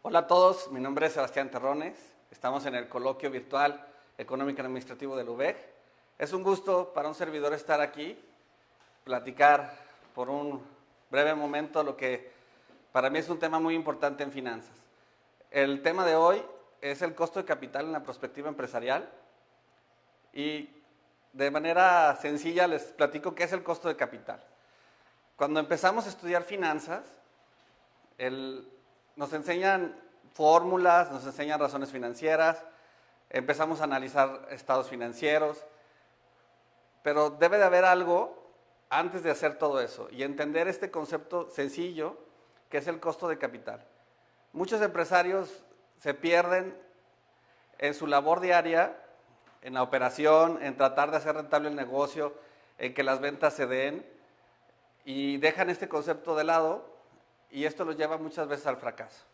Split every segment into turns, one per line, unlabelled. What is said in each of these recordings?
Hola a todos, mi nombre es Sebastián Terrones, estamos en el coloquio virtual económico y administrativo del UVEC. Es un gusto para un servidor estar aquí, platicar por un breve momento lo que para mí es un tema muy importante en finanzas. El tema de hoy es el costo de capital en la perspectiva empresarial y de manera sencilla les platico qué es el costo de capital. Cuando empezamos a estudiar finanzas, nos enseñan fórmulas, nos enseñan razones financieras, empezamos a analizar estados financieros, pero debe de haber algo antes de hacer todo eso y entender este concepto sencillo que es el costo de capital. Muchos empresarios se pierden en su labor diaria, en la operación, en tratar de hacer rentable el negocio, en que las ventas se den y dejan este concepto de lado y esto los lleva muchas veces al fracaso.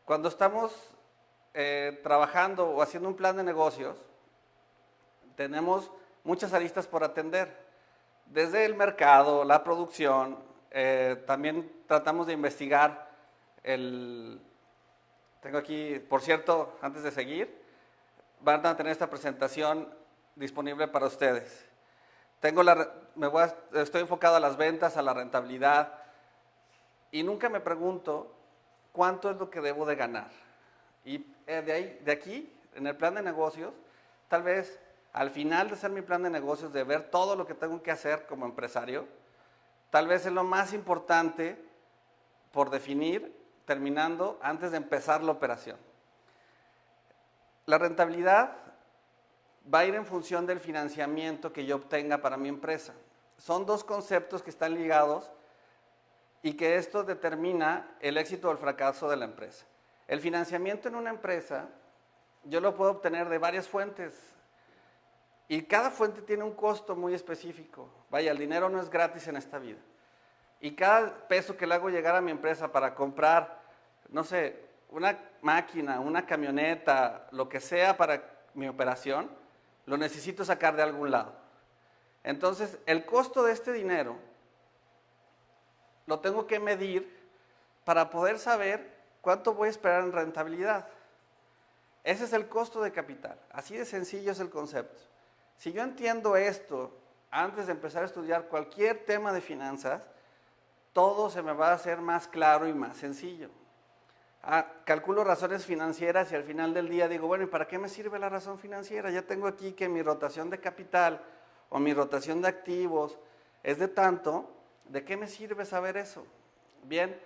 Cuando estamos trabajando o haciendo un plan de negocios, tenemos muchas aristas por atender, desde el mercado, la producción, también tratamos de investigar tengo aquí, por cierto, antes de seguir, van a tener esta presentación disponible para ustedes. Estoy enfocado a las ventas, a la rentabilidad, y nunca me pregunto cuánto es lo que debo de ganar. Y de aquí, en el plan de negocios, tal vez al final de hacer mi plan de negocios, de ver todo lo que tengo que hacer como empresario, tal vez es lo más importante por definir, terminando antes de empezar la operación. La rentabilidad va a ir en función del financiamiento que yo obtenga para mi empresa. Son dos conceptos que están ligados y que esto determina el éxito o el fracaso de la empresa. El financiamiento en una empresa yo lo puedo obtener de varias fuentes y cada fuente tiene un costo muy específico. Vaya, el dinero no es gratis en esta vida. Y cada peso que le hago llegar a mi empresa para comprar, no sé, una máquina, una camioneta, lo que sea para mi operación, lo necesito sacar de algún lado. Entonces, el costo de este dinero lo tengo que medir para poder saber cuánto voy a esperar en rentabilidad. Ese es el costo de capital. Así de sencillo es el concepto. Si yo entiendo esto antes de empezar a estudiar cualquier tema de finanzas, todo se me va a hacer más claro y más sencillo. Calculo razones financieras y al final del día digo, bueno, ¿y para qué me sirve la razón financiera? Ya tengo aquí que mi rotación de capital o mi rotación de activos es de tanto, ¿de qué me sirve saber eso? Bien,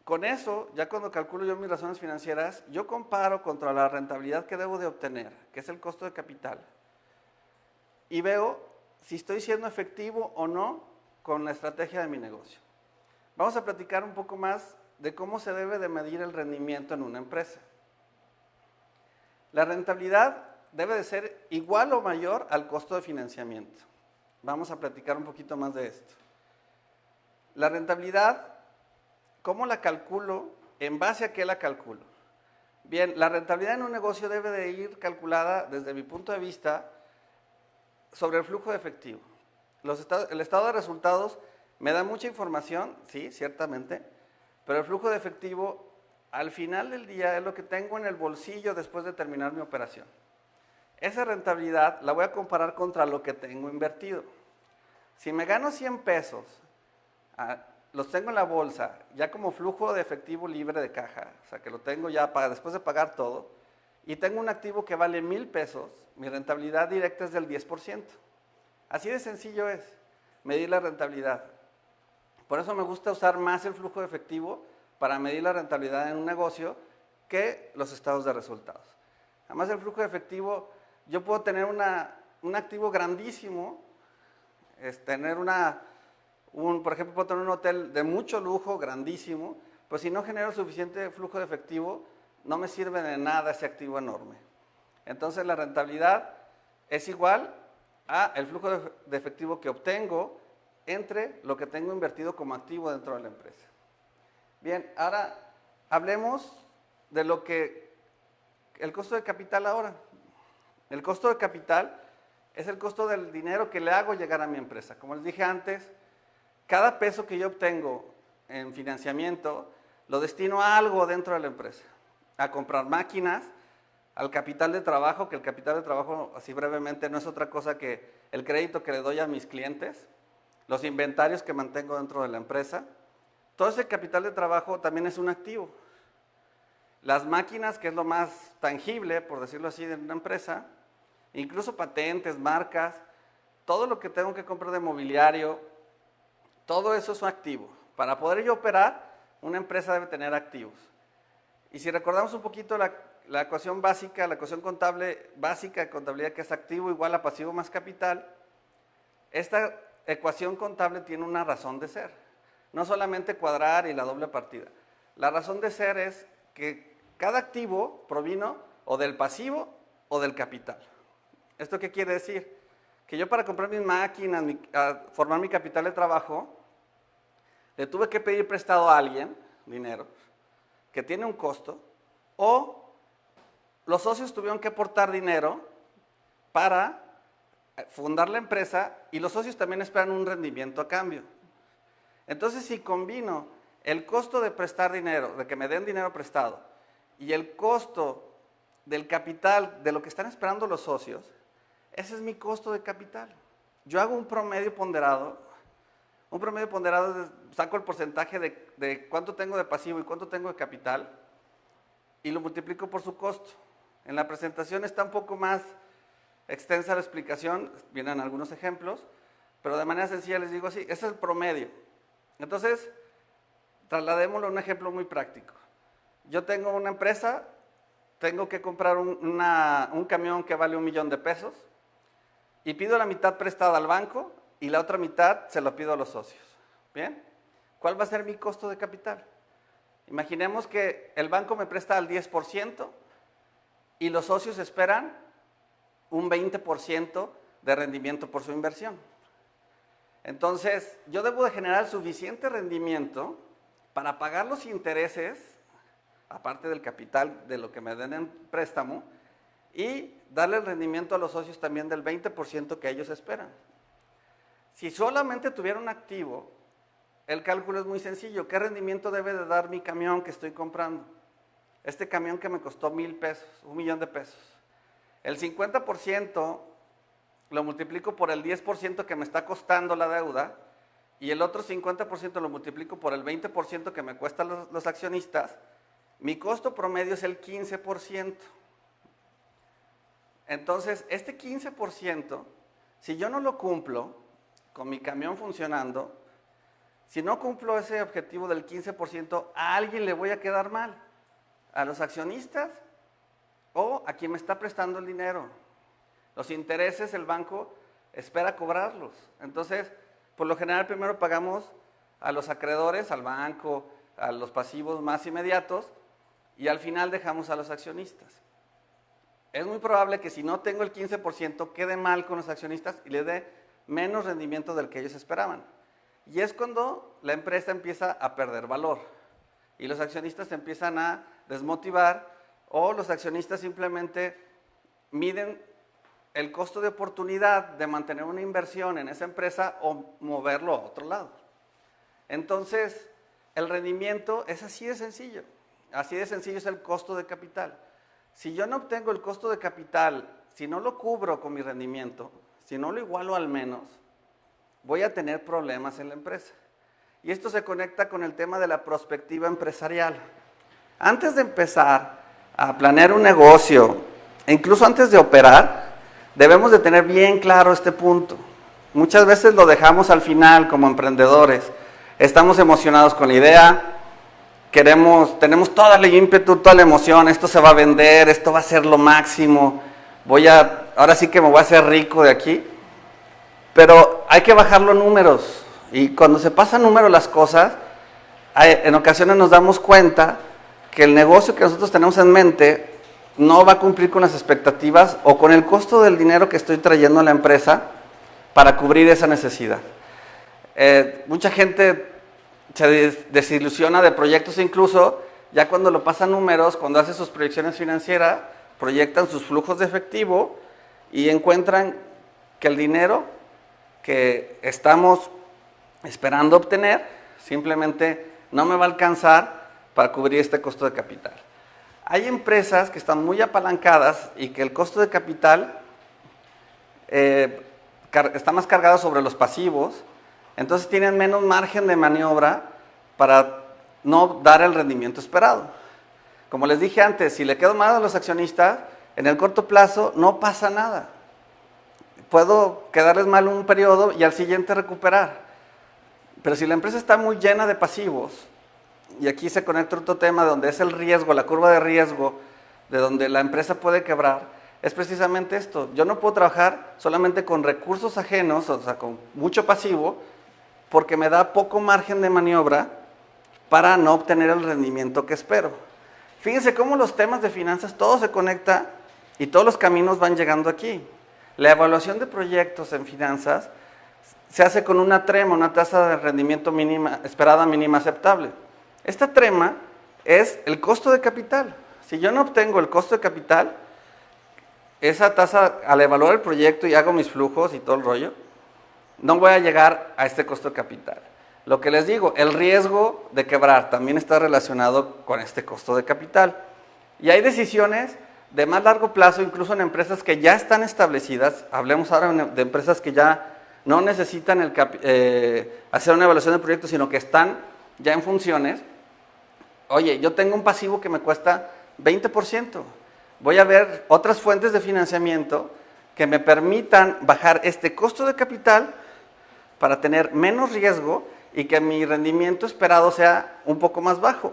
con eso, ya cuando calculo yo mis razones financieras, yo comparo contra la rentabilidad que debo de obtener, que es el costo de capital, y veo si estoy siendo efectivo o no con la estrategia de mi negocio. Vamos a platicar un poco más de cómo se debe de medir el rendimiento en una empresa. La rentabilidad debe de ser igual o mayor al costo de financiamiento. Vamos a platicar un poquito más de esto. La rentabilidad, ¿cómo la calculo? ¿En base a qué la calculo? Bien, la rentabilidad en un negocio debe de ir calculada desde mi punto de vista sobre el flujo de efectivo. El estado de resultados me da mucha información, sí, ciertamente, pero el flujo de efectivo al final del día es lo que tengo en el bolsillo después de terminar mi operación. Esa rentabilidad la voy a comparar contra lo que tengo invertido. Si me gano 100 pesos, los tengo en la bolsa, ya como flujo de efectivo libre de caja, o sea que lo tengo ya después de pagar todo, y tengo un activo que vale 1,000 pesos, mi rentabilidad directa es del 10%. Así de sencillo es medir la rentabilidad. Por eso me gusta usar más el flujo de efectivo para medir la rentabilidad en un negocio que los estados de resultados. Además, el flujo de efectivo, yo puedo tener un activo grandísimo, por ejemplo, puedo tener un hotel de mucho lujo, grandísimo, pues si no genero suficiente flujo de efectivo, no me sirve de nada ese activo enorme. Entonces, la rentabilidad es igual a el flujo de efectivo que obtengo entre lo que tengo invertido como activo dentro de la empresa. Bien, ahora hablemos de el costo de capital ahora. El costo de capital es el costo del dinero que le hago llegar a mi empresa. Como les dije antes, cada peso que yo obtengo en financiamiento lo destino a algo dentro de la empresa, a comprar máquinas, al capital de trabajo, que el capital de trabajo, así brevemente, no es otra cosa que el crédito que le doy a mis clientes, los inventarios que mantengo dentro de la empresa. Todo ese capital de trabajo también es un activo. Las máquinas, que es lo más tangible, por decirlo así, de una empresa, incluso patentes, marcas, todo lo que tengo que comprar de mobiliario, todo eso es un activo. Para poder yo operar, una empresa debe tener activos. Y si recordamos un poquito la ecuación básica, la ecuación contable básica de contabilidad, que es activo igual a pasivo más capital, esta ecuación contable tiene una razón de ser. No solamente cuadrar y la doble partida. La razón de ser es que cada activo provino o del pasivo o del capital. ¿Esto qué quiere decir? Que yo, para comprar mis máquinas, formar mi capital de trabajo, le tuve que pedir prestado a alguien dinero que tiene un costo, o los socios tuvieron que aportar dinero para fundar la empresa, y los socios también esperan un rendimiento a cambio. Entonces, si combino el costo de prestar dinero, de que me den dinero prestado, y el costo del capital, de lo que están esperando los socios, ese es mi costo de capital. Yo hago un promedio ponderado, saco el porcentaje de cuánto tengo de pasivo y cuánto tengo de capital, y lo multiplico por su costo. En la presentación está un poco más extensa la explicación, vienen algunos ejemplos, pero de manera sencilla les digo así, ese es el promedio. Entonces, trasladémoslo a un ejemplo muy práctico. Yo tengo una empresa, tengo que comprar un camión que vale $1,000,000 y pido la mitad prestada al banco y la otra mitad se lo pido a los socios. ¿Bien? ¿Cuál va a ser mi costo de capital? Imaginemos que el banco me presta al 10% y los socios esperan un 20% de rendimiento por su inversión. Entonces, yo debo de generar suficiente rendimiento para pagar los intereses, aparte del capital de lo que me den en préstamo, y darle el rendimiento a los socios también del 20% que ellos esperan. Si solamente tuviera un activo, el cálculo es muy sencillo. ¿Qué rendimiento debe de dar mi camión que estoy comprando? Este camión que me costó $1,000, $1,000,000. El 50% lo multiplico por el 10% que me está costando la deuda, y el otro 50% lo multiplico por el 20% que me cuestan los accionistas. Mi costo promedio es el 15%. Entonces, este 15%, si yo no lo cumplo con mi camión funcionando, si no cumplo ese objetivo del 15%, a alguien le voy a quedar mal, a los accionistas o a quien me está prestando el dinero. Los intereses el banco espera cobrarlos. Entonces, por lo general primero pagamos a los acreedores, al banco, a los pasivos más inmediatos, y al final dejamos a los accionistas. Es muy probable que si no tengo el 15% quede mal con los accionistas y le dé menos rendimiento del que ellos esperaban. Y es cuando la empresa empieza a perder valor y los accionistas se empiezan a desmotivar, o los accionistas simplemente miden el costo de oportunidad de mantener una inversión en esa empresa o moverlo a otro lado. Entonces, el rendimiento es así de sencillo. Así de sencillo es el costo de capital. Si yo no obtengo el costo de capital, si no lo cubro con mi rendimiento, si no lo igualo al menos, voy a tener problemas en la empresa. Y esto se conecta con el tema de la prospectiva empresarial. Antes de empezar a planear un negocio, e incluso antes de operar, debemos de tener bien claro este punto. Muchas veces lo dejamos al final como emprendedores. Estamos emocionados con la idea, tenemos toda la ímpetu, toda la emoción, esto se va a vender, esto va a ser lo máximo, ahora sí que me voy a hacer rico de aquí. Pero hay que bajar los números, y cuando se pasan números las cosas, en ocasiones nos damos cuenta que el negocio que nosotros tenemos en mente no va a cumplir con las expectativas o con el costo del dinero que estoy trayendo a la empresa para cubrir esa necesidad. Mucha gente se desilusiona de proyectos, incluso ya cuando lo pasan números, cuando hace sus proyecciones financieras, proyectan sus flujos de efectivo y encuentran que el dinero que estamos esperando obtener simplemente no me va a alcanzar para cubrir este costo de capital. Hay empresas que están muy apalancadas y que el costo de capital está más cargado sobre los pasivos, entonces tienen menos margen de maniobra para no dar el rendimiento esperado. Como les dije antes, si le quedo mal a los accionistas, en el corto plazo no pasa nada. Puedo quedarles mal un periodo y al siguiente recuperar. Pero si la empresa está muy llena de pasivos, y aquí se conecta otro tema donde es el riesgo, la curva de riesgo, de donde la empresa puede quebrar, es precisamente esto. Yo no puedo trabajar solamente con recursos ajenos, o sea, con mucho pasivo, porque me da poco margen de maniobra para no obtener el rendimiento que espero. Fíjense cómo los temas de finanzas, todo se conecta y todos los caminos van llegando aquí. La evaluación de proyectos en finanzas se hace con una trema, una tasa de rendimiento mínima, esperada mínima aceptable. Esta trema es el costo de capital. Si yo no obtengo el costo de capital, esa tasa, al evaluar el proyecto y hago mis flujos y todo el rollo, no voy a llegar a este costo de capital. Lo que les digo, el riesgo de quebrar también está relacionado con este costo de capital. Y hay decisiones de más largo plazo, incluso en empresas que ya están establecidas. Hablemos ahora de empresas que ya no necesitan hacer una evaluación de proyectos, sino que están ya en funciones. Oye, yo tengo un pasivo que me cuesta 20%. Voy a ver otras fuentes de financiamiento que me permitan bajar este costo de capital para tener menos riesgo y que mi rendimiento esperado sea un poco más bajo.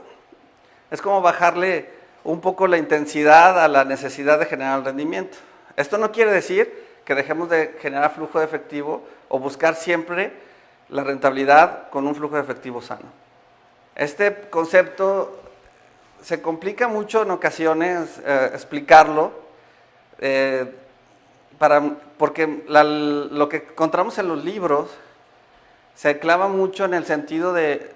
Es como bajarle un poco la intensidad a la necesidad de generar el rendimiento. Esto no quiere decir que dejemos de generar flujo de efectivo o buscar siempre la rentabilidad con un flujo de efectivo sano. Este concepto se complica mucho en ocasiones explicarlo, porque lo que encontramos en los libros se clava mucho en el sentido de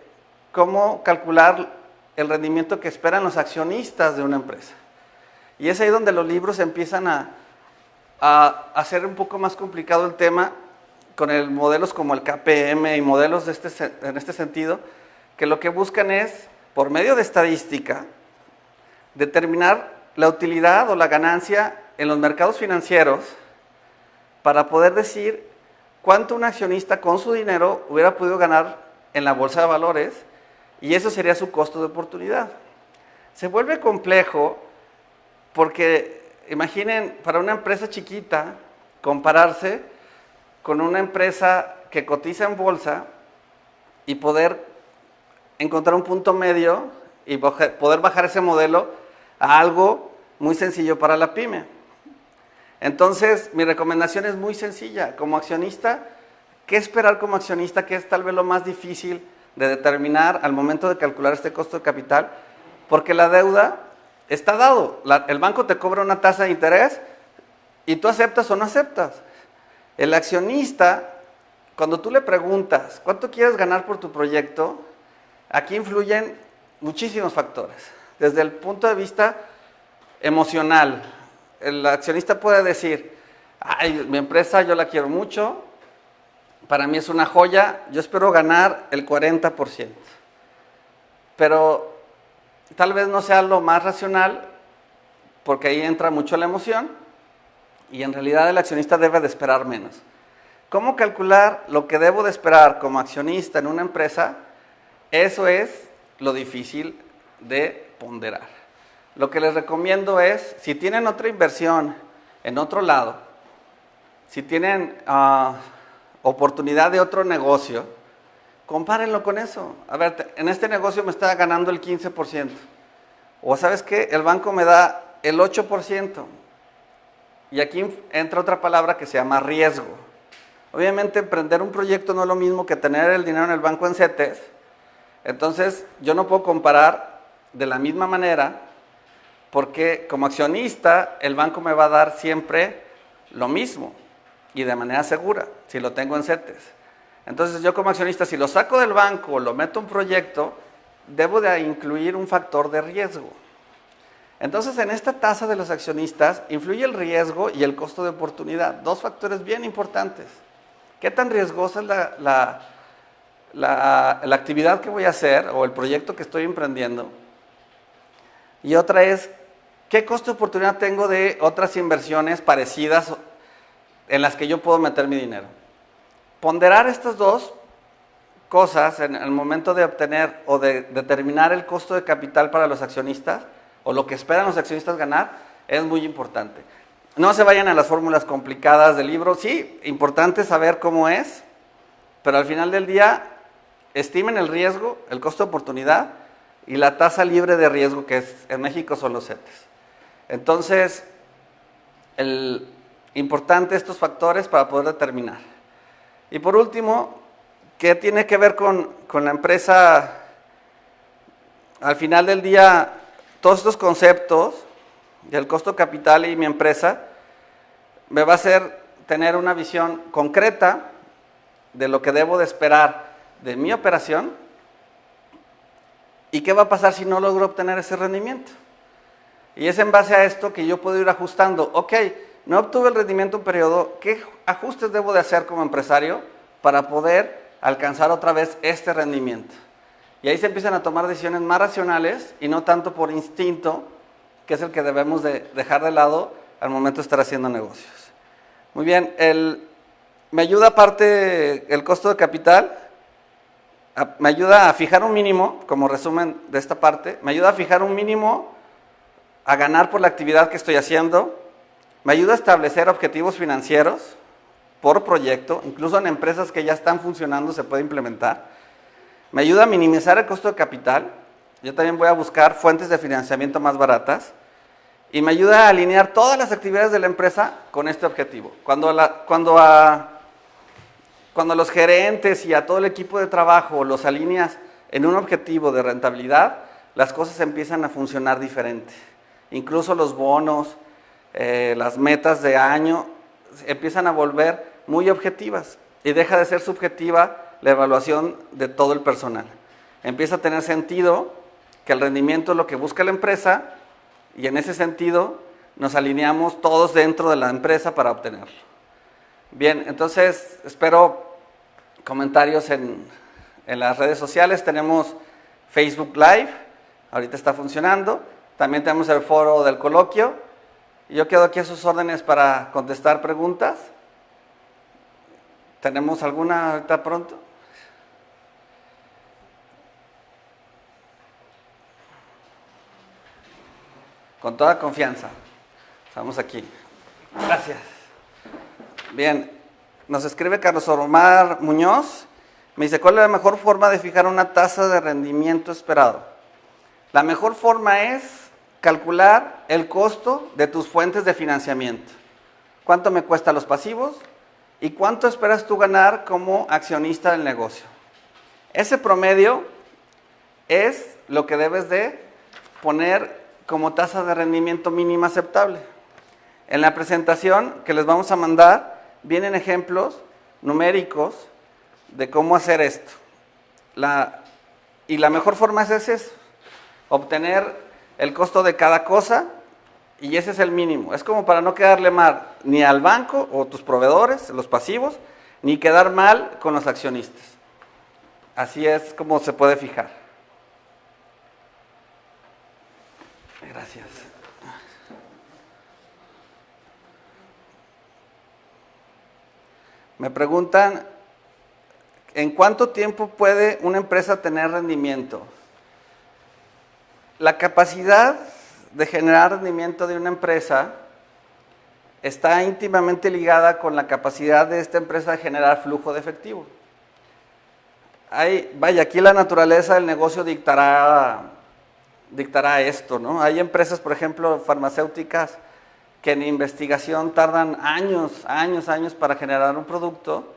cómo calcular el rendimiento que esperan los accionistas de una empresa. Y es ahí donde los libros empiezan a hacer un poco más complicado el tema con modelos como el KPM y modelos en este sentido, que lo que buscan es, por medio de estadística, determinar la utilidad o la ganancia en los mercados financieros para poder decir cuánto un accionista con su dinero hubiera podido ganar en la bolsa de valores, y eso sería su costo de oportunidad. Se vuelve complejo porque, imaginen, para una empresa chiquita, compararse con una empresa que cotiza en bolsa y poder encontrar un punto medio y poder bajar ese modelo a algo muy sencillo para la pyme. Entonces, mi recomendación es muy sencilla. Como accionista, ¿qué esperar como accionista? Que es tal vez lo más difícil de determinar al momento de calcular este costo de capital, porque la deuda está dado. El banco te cobra una tasa de interés y tú aceptas o no aceptas. El accionista, cuando tú le preguntas cuánto quieres ganar por tu proyecto, aquí influyen muchísimos factores. Desde el punto de vista emocional, el accionista puede decir, ay, mi empresa yo la quiero mucho, para mí es una joya, yo espero ganar el 40%. Pero tal vez no sea lo más racional, porque ahí entra mucho la emoción, y en realidad el accionista debe de esperar menos. ¿Cómo calcular lo que debo de esperar como accionista en una empresa? Eso es lo difícil de ponderar. Lo que les recomiendo es, si tienen otra inversión en otro lado, si tienen oportunidad de otro negocio, compárenlo con eso. A ver, en este negocio me está ganando el 15%. O ¿sabes qué? El banco me da el 8%. Y aquí entra otra palabra que se llama riesgo. Obviamente, emprender un proyecto no es lo mismo que tener el dinero en el banco en CETES. Entonces, yo no puedo comparar de la misma manera, porque como accionista, el banco me va a dar siempre lo mismo y de manera segura, si lo tengo en CETES. Entonces, yo como accionista, si lo saco del banco o lo meto en un proyecto, debo de incluir un factor de riesgo. Entonces, en esta tasa de los accionistas, influye el riesgo y el costo de oportunidad. Dos factores bien importantes. ¿Qué tan riesgosa es la actividad que voy a hacer o el proyecto que estoy emprendiendo? y otra es, ¿qué costo de oportunidad tengo de otras inversiones parecidas en las que yo puedo meter mi dinero? Ponderar estas dos cosas en el momento de obtener o de determinar el costo de capital para los accionistas, o lo que esperan los accionistas ganar, es muy importante. No se vayan a las fórmulas complicadas del libro, sí, importante saber cómo es, pero al final del día, estimen el riesgo, el costo de oportunidad y la tasa libre de riesgo, que en México son los CETES. Entonces, importante estos factores para poder determinar. Y por último, ¿qué tiene que ver con la empresa? Al final del día, todos estos conceptos del costo capital y mi empresa me va a hacer tener una visión concreta de lo que debo de esperar de mi operación y qué va a pasar si no logro obtener ese rendimiento. Y es en base a esto que yo puedo ir ajustando. Ok, no obtuve el rendimiento en un periodo, ¿qué ajustes debo de hacer como empresario para poder alcanzar otra vez este rendimiento? Y ahí se empiezan a tomar decisiones más racionales y no tanto por instinto, que es el que debemos de dejar de lado al momento de estar haciendo negocios. Muy bien, me ayuda aparte el costo de capital, me ayuda a fijar un mínimo, como resumen de esta parte, me ayuda a fijar un mínimo a ganar por la actividad que estoy haciendo, me ayuda a establecer objetivos financieros por proyecto, incluso en empresas que ya están funcionando se puede implementar, me ayuda a minimizar el costo de capital, yo también voy a buscar fuentes de financiamiento más baratas, y me ayuda a alinear todas las actividades de la empresa con este objetivo. Cuando los gerentes y a todo el equipo de trabajo los alineas en un objetivo de rentabilidad, las cosas empiezan a funcionar diferente. Incluso los bonos, las metas de año, empiezan a volver muy objetivas y deja de ser subjetiva la evaluación de todo el personal. Empieza a tener sentido que el rendimiento es lo que busca la empresa y en ese sentido nos alineamos todos dentro de la empresa para obtenerlo. Bien, entonces espero comentarios en las redes sociales. Tenemos Facebook Live, ahorita está funcionando. También tenemos el foro del coloquio. Yo quedo aquí a sus órdenes para contestar preguntas. ¿Tenemos alguna ahorita pronto? Con toda confianza. Estamos aquí. Gracias. Bien, nos escribe Carlos Omar Muñoz. Me dice, ¿cuál es la mejor forma de fijar una tasa de rendimiento esperado? La mejor forma es calcular el costo de tus fuentes de financiamiento. ¿Cuánto me cuestan los pasivos? ¿Y cuánto esperas tú ganar como accionista del negocio? Ese promedio es lo que debes de poner como tasa de rendimiento mínima aceptable. En la presentación que les vamos a mandar, vienen ejemplos numéricos de cómo hacer esto. Y la mejor forma es eso, obtener el costo de cada cosa, y ese es el mínimo. Es como para no quedarle mal ni al banco o tus proveedores, los pasivos, ni quedar mal con los accionistas. Así es como se puede fijar. Gracias. Me preguntan, ¿en cuánto tiempo puede una empresa tener rendimiento? La capacidad de generar rendimiento de una empresa está íntimamente ligada con la capacidad de esta empresa de generar flujo de efectivo. Aquí la naturaleza del negocio dictará esto, ¿no? Hay empresas, por ejemplo, farmacéuticas, que en investigación tardan años para generar un producto,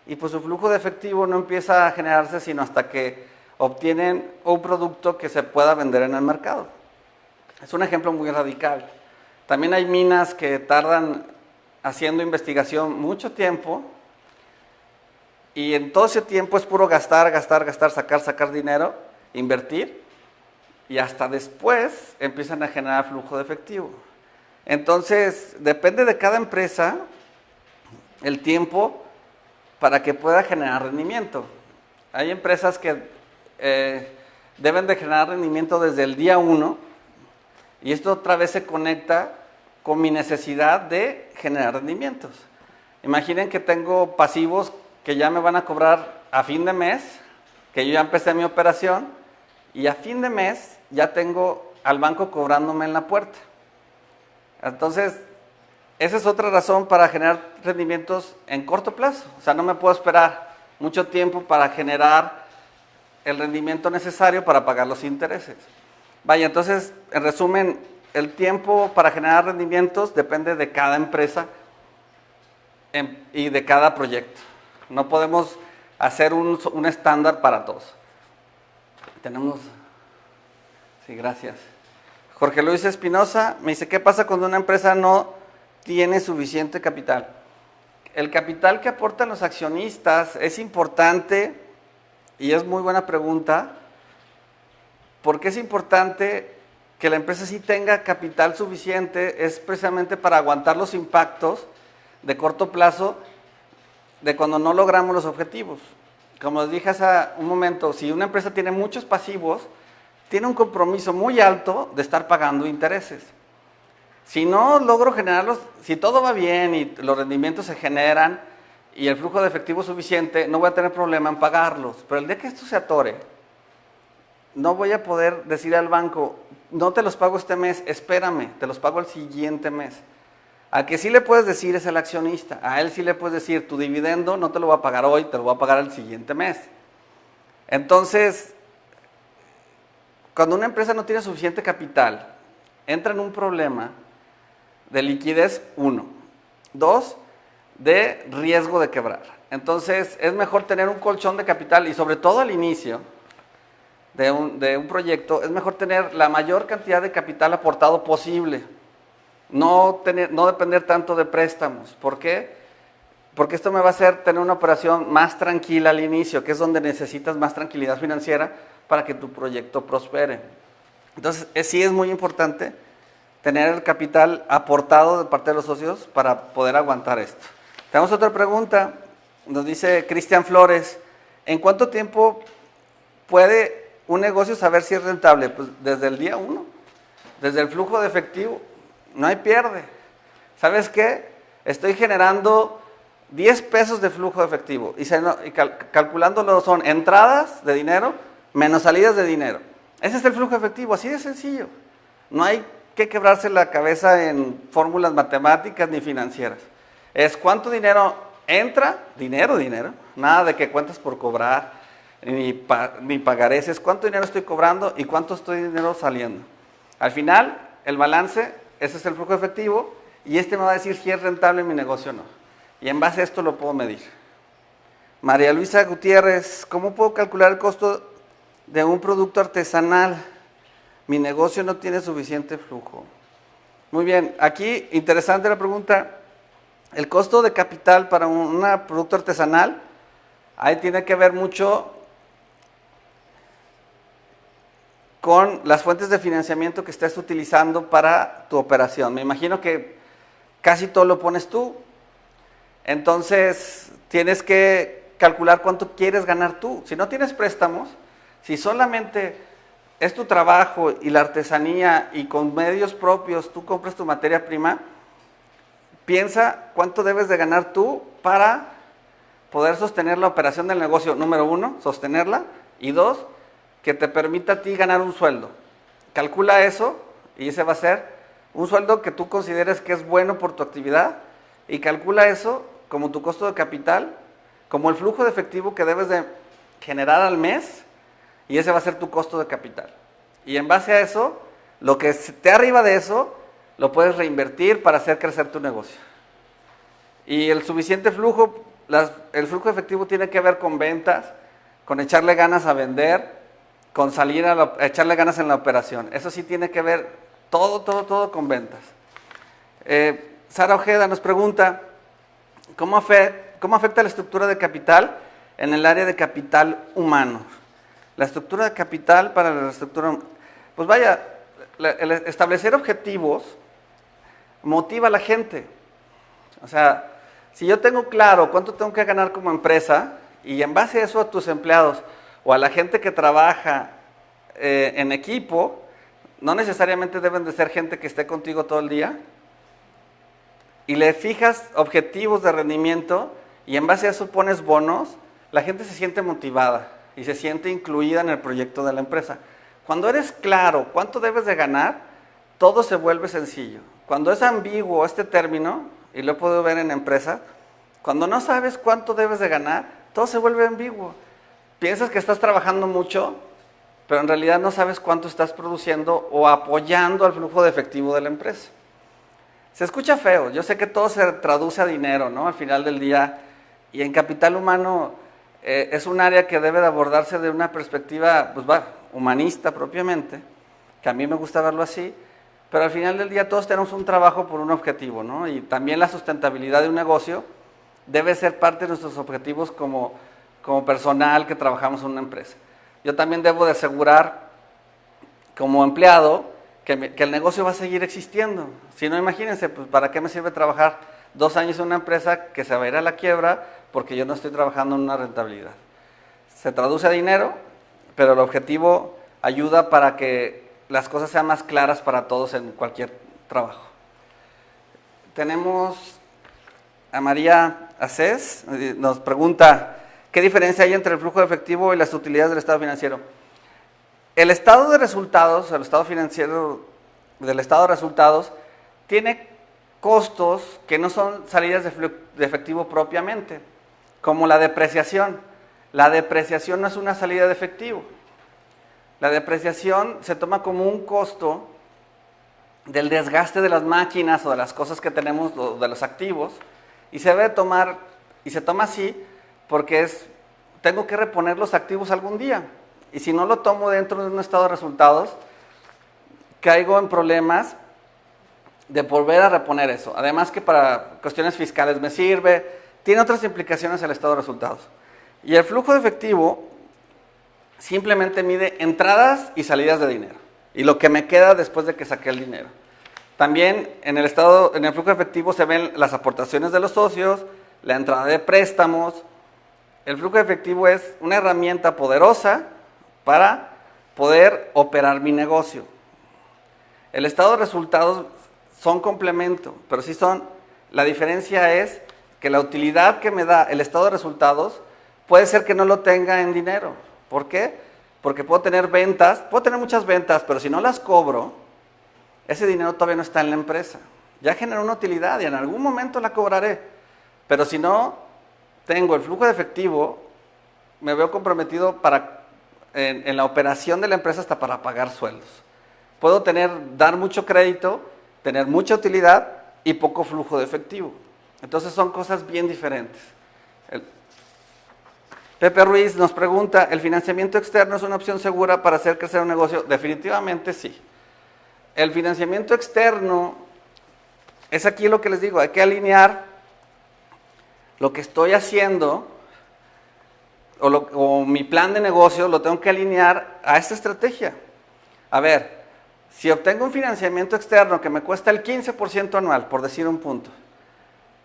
y pues su flujo de efectivo no empieza a generarse sino hasta que obtienen un producto que se pueda vender en el mercado. Es un ejemplo muy radical. También hay minas que tardan haciendo investigación mucho tiempo, y en todo ese tiempo es puro gastar, sacar dinero, invertir, y hasta después empiezan a generar flujo de efectivo. Entonces, depende de cada empresa el tiempo para que pueda generar rendimiento. Hay empresas que deben de generar rendimiento desde el día 1, Y esto otra vez se conecta con mi necesidad de generar rendimientos. Imaginen que tengo pasivos que ya me van a cobrar a fin de mes, que yo ya empecé mi operación, y a fin de mes ya tengo al banco cobrándome en la puerta. Entonces, esa es otra razón para generar rendimientos en corto plazo. O sea, no me puedo esperar mucho tiempo para generar el rendimiento necesario para pagar los intereses. Vaya, entonces, en resumen, el tiempo para generar rendimientos depende de cada empresa y de cada proyecto. No podemos hacer un estándar para todos. Tenemos... Sí, gracias. Jorge Luis Espinosa me dice, ¿qué pasa cuando una empresa no tiene suficiente capital? El capital que aportan los accionistas es importante y es muy buena pregunta, porque es importante que la empresa sí tenga capital suficiente, es precisamente para aguantar los impactos de corto plazo de cuando no logramos los objetivos. Como les dije hace un momento, si una empresa tiene muchos pasivos, tiene un compromiso muy alto de estar pagando intereses. Si no logro generarlos, si todo va bien y los rendimientos se generan y el flujo de efectivo es suficiente, no voy a tener problema en pagarlos. Pero el día que esto se atore, no voy a poder decir al banco, no te los pago este mes, espérame, te los pago el siguiente mes. Al que sí le puedes decir es el accionista, a él sí le puedes decir, tu dividendo no te lo voy a pagar hoy, te lo voy a pagar el siguiente mes. Entonces, cuando una empresa no tiene suficiente capital, entra en un problema de liquidez, 1. 2, de riesgo de quebrar. Entonces, es mejor tener un colchón de capital y sobre todo al inicio de un proyecto, es mejor tener la mayor cantidad de capital aportado posible. No depender tanto de préstamos. ¿Por qué? Porque esto me va a hacer tener una operación más tranquila al inicio, que es donde necesitas más tranquilidad financiera para que tu proyecto prospere. Entonces, sí es muy importante tener el capital aportado de parte de los socios para poder aguantar esto. Tenemos otra pregunta, nos dice Cristian Flores, ¿en cuánto tiempo puede un negocio saber si es rentable? Pues desde el día 1, desde el flujo de efectivo, no hay pierde. ¿Sabes qué? Estoy generando 10 pesos de flujo de efectivo y calculándolo son entradas de dinero menos salidas de dinero. Ese es el flujo efectivo, así de sencillo. No hay que quebrarse la cabeza en fórmulas matemáticas ni financieras. Es cuánto dinero entra, dinero, nada de que cuentas por cobrar, ni pagarés, es cuánto dinero estoy cobrando y cuánto dinero saliendo. Al final, el balance, ese es el flujo efectivo y este me va a decir si es rentable mi negocio o no. Y en base a esto lo puedo medir. María Luisa Gutiérrez, ¿cómo puedo calcular el costo de un producto artesanal? Mi negocio no tiene suficiente flujo. Muy bien, aquí interesante la pregunta. El costo de capital para un producto artesanal, ahí tiene que ver mucho con las fuentes de financiamiento que estés utilizando para tu operación. Me imagino que casi todo lo pones tú. Entonces, tienes que calcular cuánto quieres ganar tú. Si no tienes préstamos, si solamente es tu trabajo y la artesanía y con medios propios tú compras tu materia prima, piensa cuánto debes de ganar tú para poder sostener la operación del negocio. Número 1, sostenerla. Y 2, que te permita a ti ganar un sueldo. Calcula eso y ese va a ser un sueldo que tú consideres que es bueno por tu actividad y calcula eso como tu costo de capital, como el flujo de efectivo que debes de generar al mes y ese va a ser tu costo de capital. Y en base a eso, lo que esté arriba de eso, lo puedes reinvertir para hacer crecer tu negocio. Y el suficiente flujo, el flujo efectivo tiene que ver con ventas, con echarle ganas a vender, con salir a echarle ganas en la operación. Eso sí tiene que ver todo con ventas. Sara Ojeda nos pregunta, ¿cómo afecta la estructura de capital en el área de capital humano? La estructura de capital para la estructura... Pues vaya, el establecer objetivos motiva a la gente. O sea, si yo tengo claro cuánto tengo que ganar como empresa y en base a eso a tus empleados o a la gente que trabaja en equipo, no necesariamente deben de ser gente que esté contigo todo el día, y le fijas objetivos de rendimiento y en base a eso pones bonos, la gente se siente motivada y se siente incluida en el proyecto de la empresa. Cuando eres claro cuánto debes de ganar, todo se vuelve sencillo. Cuando es ambiguo este término, y lo he podido ver en empresas, cuando no sabes cuánto debes de ganar, todo se vuelve ambiguo. Piensas que estás trabajando mucho, pero en realidad no sabes cuánto estás produciendo o apoyando al flujo de efectivo de la empresa. Se escucha feo, yo sé que todo se traduce a dinero, ¿no? Al final del día, y en capital humano es un área que debe de abordarse de una perspectiva, pues humanista propiamente, que a mí me gusta verlo así, pero al final del día todos tenemos un trabajo por un objetivo, ¿no? Y también la sustentabilidad de un negocio debe ser parte de nuestros objetivos como personal que trabajamos en una empresa. Yo también debo de asegurar como empleado que el negocio va a seguir existiendo. Si no, imagínense, pues ¿para qué me sirve trabajar 2 años en una empresa que se va a ir a la quiebra porque yo no estoy trabajando en una rentabilidad? Se traduce a dinero, pero el objetivo ayuda para que las cosas sean más claras para todos en cualquier trabajo. Tenemos a María Acés, nos pregunta, ¿qué diferencia hay entre el flujo de efectivo y las utilidades del estado financiero? El estado de resultados, el estado financiero del estado de resultados, tiene costos que no son salidas de efectivo propiamente, como la depreciación. La depreciación no es una salida de efectivo. La depreciación se toma como un costo del desgaste de las máquinas o de las cosas que tenemos, o de los activos, y se debe tomar, y se toma así porque tengo que reponer los activos algún día. Y si no lo tomo dentro de un estado de resultados, caigo en problemas de volver a reponer eso. Además que para cuestiones fiscales me sirve, tiene otras implicaciones el estado de resultados. Y el flujo de efectivo simplemente mide entradas y salidas de dinero. Y lo que me queda después de que saqué el dinero. También en el flujo de efectivo se ven las aportaciones de los socios, la entrada de préstamos. El flujo de efectivo es una herramienta poderosa para poder operar mi negocio. El estado de resultados son complemento, pero sí la diferencia es que la utilidad que me da el estado de resultados puede ser que no lo tenga en dinero. ¿Por qué? Porque puedo tener muchas ventas, pero si no las cobro, ese dinero todavía no está en la empresa. Ya generó una utilidad y en algún momento la cobraré. Pero si no tengo el flujo de efectivo, me veo comprometido en la operación de la empresa hasta para pagar sueldos. Puedo dar mucho crédito, tener mucha utilidad y poco flujo de efectivo. Entonces son cosas bien diferentes. Pepe Ruiz nos pregunta, ¿el financiamiento externo es una opción segura para hacer crecer un negocio? Definitivamente sí. El financiamiento externo es aquí lo que les digo, hay que alinear lo que estoy haciendo o mi plan de negocio lo tengo que alinear a esta estrategia. A ver, si obtengo un financiamiento externo que me cuesta el 15% anual, por decir un punto,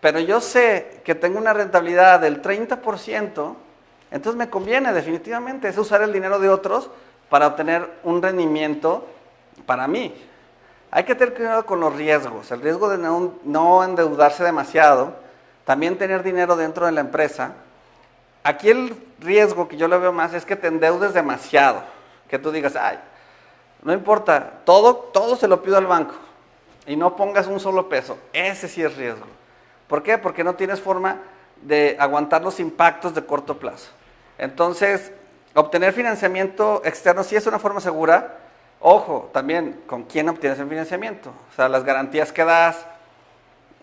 pero yo sé que tengo una rentabilidad del 30%, entonces me conviene definitivamente, es usar el dinero de otros para obtener un rendimiento para mí. Hay que tener cuidado con los riesgos, el riesgo de no endeudarse demasiado, también tener dinero dentro de la empresa. Aquí el riesgo que yo le veo más es que te endeudes demasiado, que tú digas, ay, no importa, todo se lo pido al banco y no pongas un solo peso, ese sí es riesgo. ¿Por qué? Porque no tienes forma de aguantar los impactos de corto plazo. Entonces, obtener financiamiento externo sí es una forma segura. Ojo, también, ¿con quién obtienes el financiamiento? O sea, las garantías que das.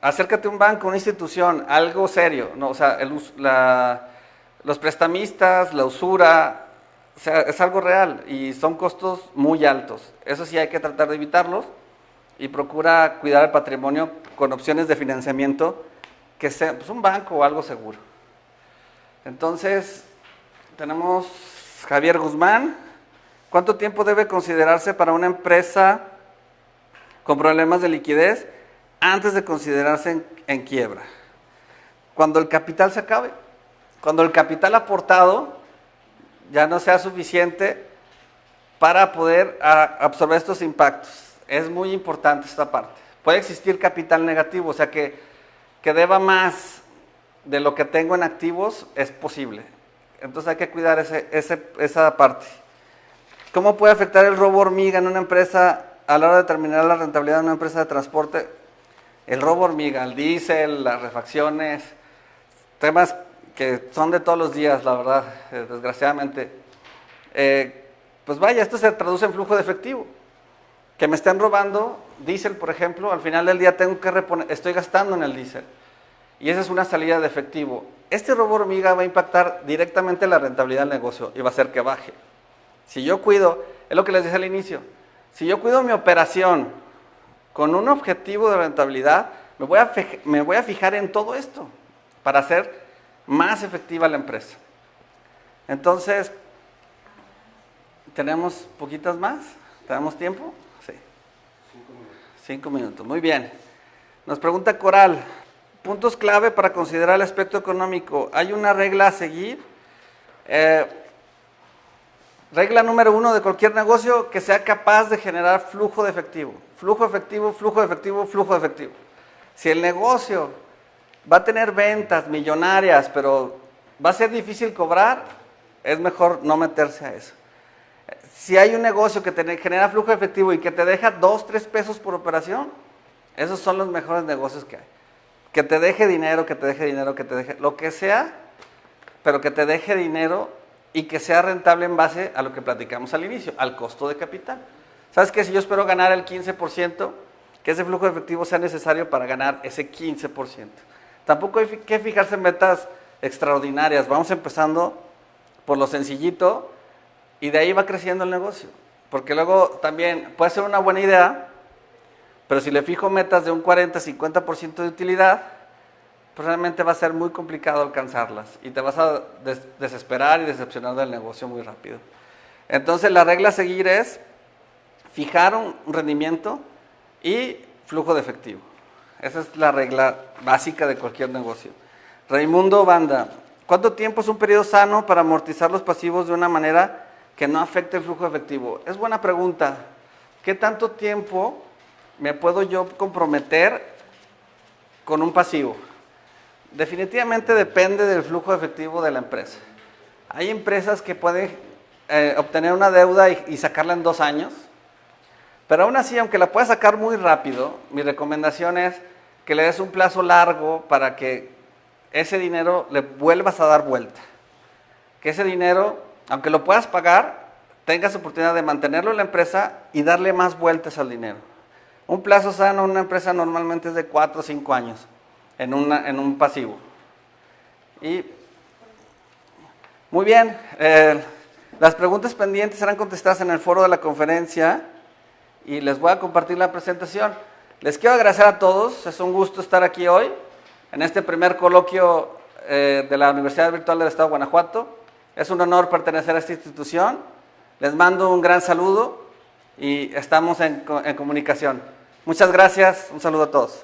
Acércate a un banco, una institución, algo serio. No, o sea, los prestamistas, la usura, o sea, es algo real y son costos muy altos. Eso sí hay que tratar de evitarlos y procura cuidar el patrimonio con opciones de financiamiento que sea pues, un banco o algo seguro. Entonces, tenemos Javier Guzmán. ¿Cuánto tiempo debe considerarse para una empresa con problemas de liquidez antes de considerarse en quiebra? Cuando el capital se acabe, cuando el capital aportado ya no sea suficiente para poder absorber estos impactos. Es muy importante esta parte. Puede existir capital negativo, o sea que deba más de lo que tengo en activos, es posible. Entonces hay que cuidar esa parte. ¿Cómo puede afectar el robo hormiga en una empresa a la hora de determinar la rentabilidad de una empresa de transporte? El robo hormiga, el diésel, las refacciones, temas que son de todos los días, la verdad, desgraciadamente. Pues vaya, esto se traduce en flujo de efectivo. Que me estén robando diésel, por ejemplo, al final del día tengo que reponer, estoy gastando en el diésel. Y esa es una salida de efectivo. Este robo hormiga va a impactar directamente la rentabilidad del negocio y va a hacer que baje. Si yo cuido, es lo que les dije al inicio, si yo cuido mi operación con un objetivo de rentabilidad, me voy a fijar en todo esto para hacer más efectiva la empresa. Entonces, ¿tenemos poquitas más? ¿Tenemos tiempo? Sí. 5 minutos. Muy bien. Nos pregunta Coral, puntos clave para considerar el aspecto económico. ¿Hay una regla a seguir? Regla número 1 de cualquier negocio, que sea capaz de generar flujo de efectivo. Flujo efectivo, flujo de efectivo, flujo de efectivo. Si el negocio va a tener ventas millonarias, pero va a ser difícil cobrar, es mejor no meterse a eso. Si hay un negocio que te genera flujo efectivo y que te deja 2, 3 pesos por operación, esos son los mejores negocios que hay. Que te deje dinero, que te deje dinero, que te deje lo que sea, pero que te deje dinero y que sea rentable en base a lo que platicamos al inicio, al costo de capital. ¿Sabes qué? Si yo espero ganar el 15%, que ese flujo efectivo sea necesario para ganar ese 15%. Tampoco hay que fijarse en metas extraordinarias. Vamos empezando por lo sencillito y de ahí va creciendo el negocio. Porque luego también puede ser una buena idea, pero si le fijo metas de un 40-50% de utilidad, pues realmente va a ser muy complicado alcanzarlas y te vas a desesperar y decepcionar del negocio muy rápido. Entonces la regla a seguir es fijar un rendimiento y flujo de efectivo. Esa es la regla básica de cualquier negocio. Raimundo Banda, ¿cuánto tiempo es un periodo sano para amortizar los pasivos de una manera que no afecte el flujo de efectivo? Es buena pregunta. ¿Qué tanto tiempo me puedo yo comprometer con un pasivo? Definitivamente depende del flujo de efectivo de la empresa. Hay empresas que pueden obtener una deuda y sacarla en 2 años, pero aún así, aunque la puedas sacar muy rápido, mi recomendación es que le des un plazo largo para que ese dinero le vuelvas a dar vuelta. Que ese dinero, aunque lo puedas pagar, tengas oportunidad de mantenerlo en la empresa y darle más vueltas al dinero. Un plazo sano en una empresa normalmente es de 4 o 5 años en un pasivo. Y muy bien, las preguntas pendientes serán contestadas en el foro de la conferencia y les voy a compartir la presentación. Les quiero agradecer a todos, es un gusto estar aquí hoy en este primer coloquio de la Universidad Virtual del Estado de Guanajuato. Es un honor pertenecer a esta institución. Les mando un gran saludo y estamos en comunicación. Muchas gracias, un saludo a todos.